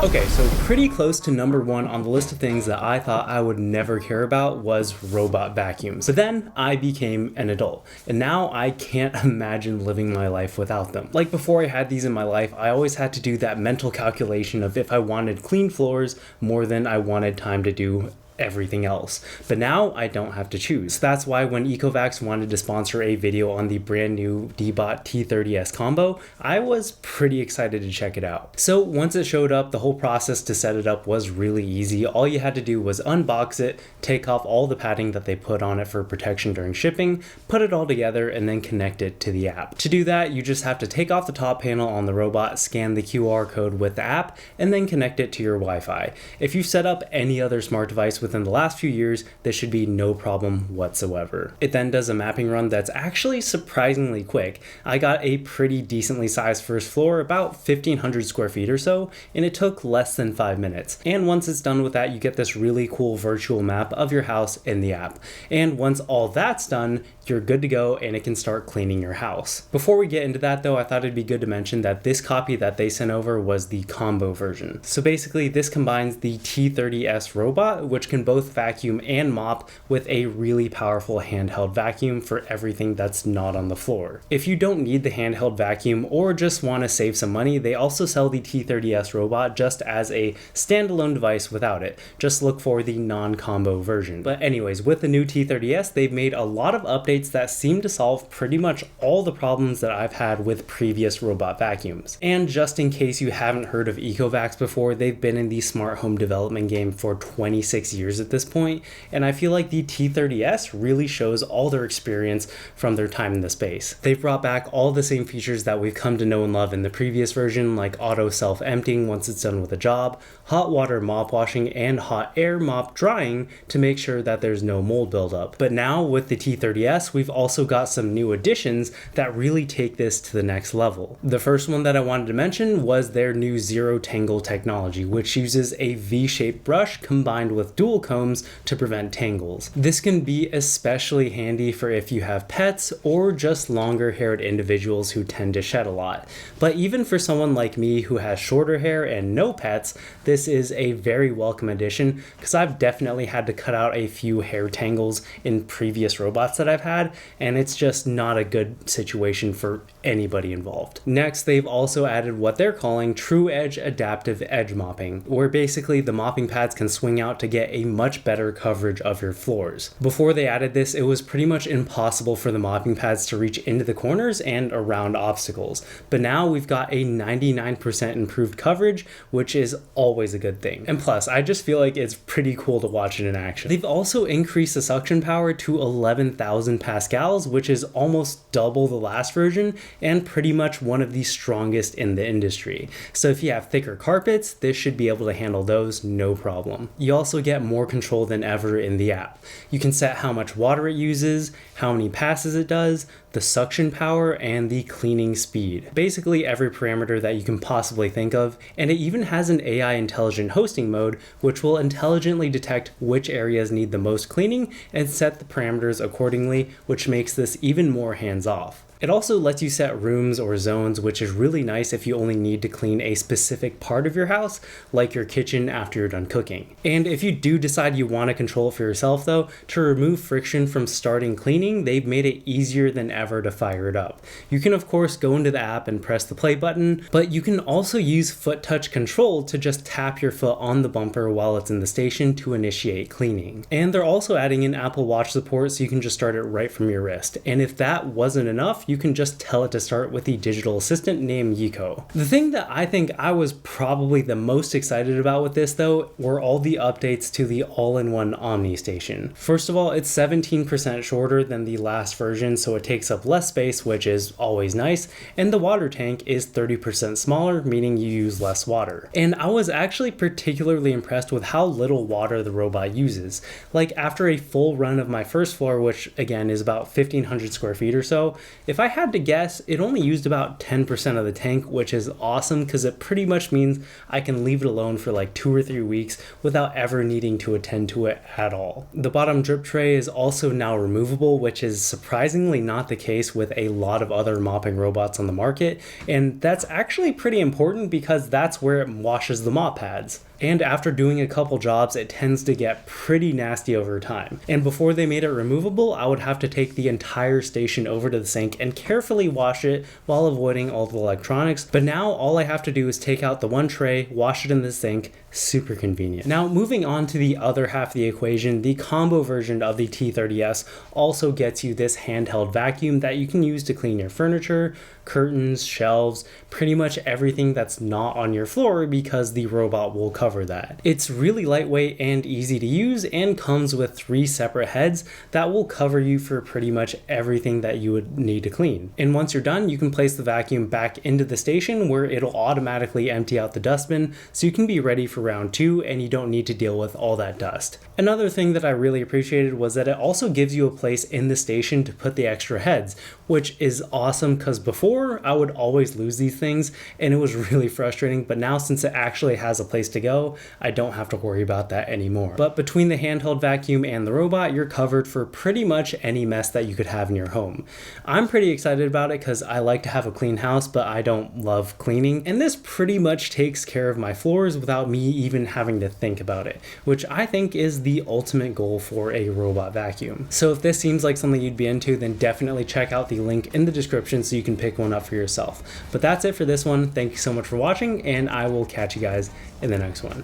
Okay, so pretty close to number one on the list of things that I thought I would never care about was robot vacuums. But then I became an adult, and now I can't imagine living my life without them. Like before I had these in my life, I always had to do that mental calculation of if I wanted clean floors more than I wanted time to do everything else. But now I don't have to choose. That's why when Ecovacs wanted to sponsor a video on the brand new Deebot T30s combo, I was pretty excited to check it out. So once it showed up, the whole process to set it up was really easy. All you had to do was unbox it, take off all the padding that they put on it for protection during shipping, put it all together, and then connect it to the app. To do that, you just have to take off the top panel on the robot, scan the QR code with the app, and then connect it to your Wi-Fi. If you set up any other smart device within the last few years, this should be no problem whatsoever. It then does a mapping run that's actually surprisingly quick. I got a pretty decently sized first floor, about 1,500 square feet or so, and it took less than 5 minutes. And once it's done with that, you get this really cool virtual map of your house in the app. And once all that's done, you're good to go and it can start cleaning your house. Before we get into that though, I thought it'd be good to mention that this copy that they sent over was the combo version. So basically this combines the T30s robot, which can both vacuum and mop, with a really powerful handheld vacuum for everything that's not on the floor. If you don't need the handheld vacuum or just want to save some money, they also sell the T30s robot just as a standalone device without it. Just look for the non-combo version. But anyways, with the new T30s, they've made a lot of updates that seem to solve pretty much all the problems that I've had with previous robot vacuums. And just in case you haven't heard of Ecovacs before, they've been in the smart home development game for 26 years at this point, and I feel like the T30s really shows all their experience from their time in the space. They've brought back all the same features that we've come to know and love in the previous version, like auto self-emptying once it's done with a job, hot water mop washing, and hot air mop drying to make sure that there's no mold buildup. But now with the T30s, we've also got some new additions that really take this to the next level. The first one that I wanted to mention was their new zero tangle technology, which uses a V-shaped brush combined with dual combs to prevent tangles. This can be especially handy for if you have pets or just longer haired individuals who tend to shed a lot. But even for someone like me who has shorter hair and no pets, this is a very welcome addition because I've definitely had to cut out a few hair tangles in previous robots that I've had, and it's just not a good situation for anybody involved. Next, they've also added what they're calling True Edge Adaptive Edge Mopping, where basically the mopping pads can swing out to get a much better coverage of your floors. Before they added this, it was pretty much impossible for the mopping pads to reach into the corners and around obstacles, but now we've got a 99% improved coverage, which is always a good thing. And plus, I just feel like it's pretty cool to watch it in action. They've also increased the suction power to 11,000 pascals, which is almost double the last version and pretty much one of the strongest in the industry. So if you have thicker carpets, this should be able to handle those no problem. You also get more control than ever in the app. You can set how much water it uses, how many passes it does, the suction power, and the cleaning speed. Basically every parameter that you can possibly think of, and it even has an AI intelligent hosting mode, which will intelligently detect which areas need the most cleaning and set the parameters accordingly, which makes this even more hands-off. It also lets you set rooms or zones, which is really nice if you only need to clean a specific part of your house, like your kitchen after you're done cooking. And if you do decide you want to control it for yourself though, to remove friction from starting cleaning, they've made it easier than ever to fire it up. You can of course go into the app and press the play button, but you can also use foot touch control to just tap your foot on the bumper while it's in the station to initiate cleaning. And they're also adding in Apple Watch support so you can just start it right from your wrist. And if that wasn't enough, you can just tell it to start with the digital assistant named Yiko. The thing that I think I was probably the most excited about with this though were all the updates to the all-in-one Omni Station. First of all, it's 17% shorter than the last version, so it takes up less space, which is always nice, and the water tank is 30% smaller, meaning you use less water. And I was actually particularly impressed with how little water the robot uses. Like after a full run of my first floor, which again is about 1,500 square feet or so, if if I had to guess, it only used about 10% of the tank, which is awesome because it pretty much means I can leave it alone for like 2 or 3 weeks without ever needing to attend to it at all. The bottom drip tray is also now removable, which is surprisingly not the case with a lot of other mopping robots on the market, and that's actually pretty important because that's where it washes the mop pads. And after doing a couple jobs, it tends to get pretty nasty over time. And before they made it removable, I would have to take the entire station over to the sink and carefully wash it while avoiding all the electronics. But now all I have to do is take out the one tray, wash it in the sink. Super convenient. Now, moving on to the other half of the equation, the combo version of the T30s also gets you this handheld vacuum that you can use to clean your furniture, curtains, shelves, pretty much everything that's not on your floor because the robot will cover that. It's really lightweight and easy to use and comes with 3 separate heads that will cover you for pretty much everything that you would need to clean. And once you're done, you can place the vacuum back into the station where it'll automatically empty out the dustbin so you can be ready for round 2 and you don't need to deal with all that dust. Another thing that I really appreciated was that it also gives you a place in the station to put the extra heads, which is awesome because before I would always lose these things and it was really frustrating, but now since it actually has a place to go, I don't have to worry about that anymore. But between the handheld vacuum and the robot, you're covered for pretty much any mess that you could have in your home. I'm pretty excited about it because I like to have a clean house, but I don't love cleaning, and this pretty much takes care of my floors without me even having to think about it, which I think is the ultimate goal for a robot vacuum. So if this seems like something you'd be into, then definitely check out the link in the description so you can pick one up for yourself. But that's it for this one. Thank you so much for watching, and I will catch you guys in the next one.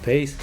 Peace.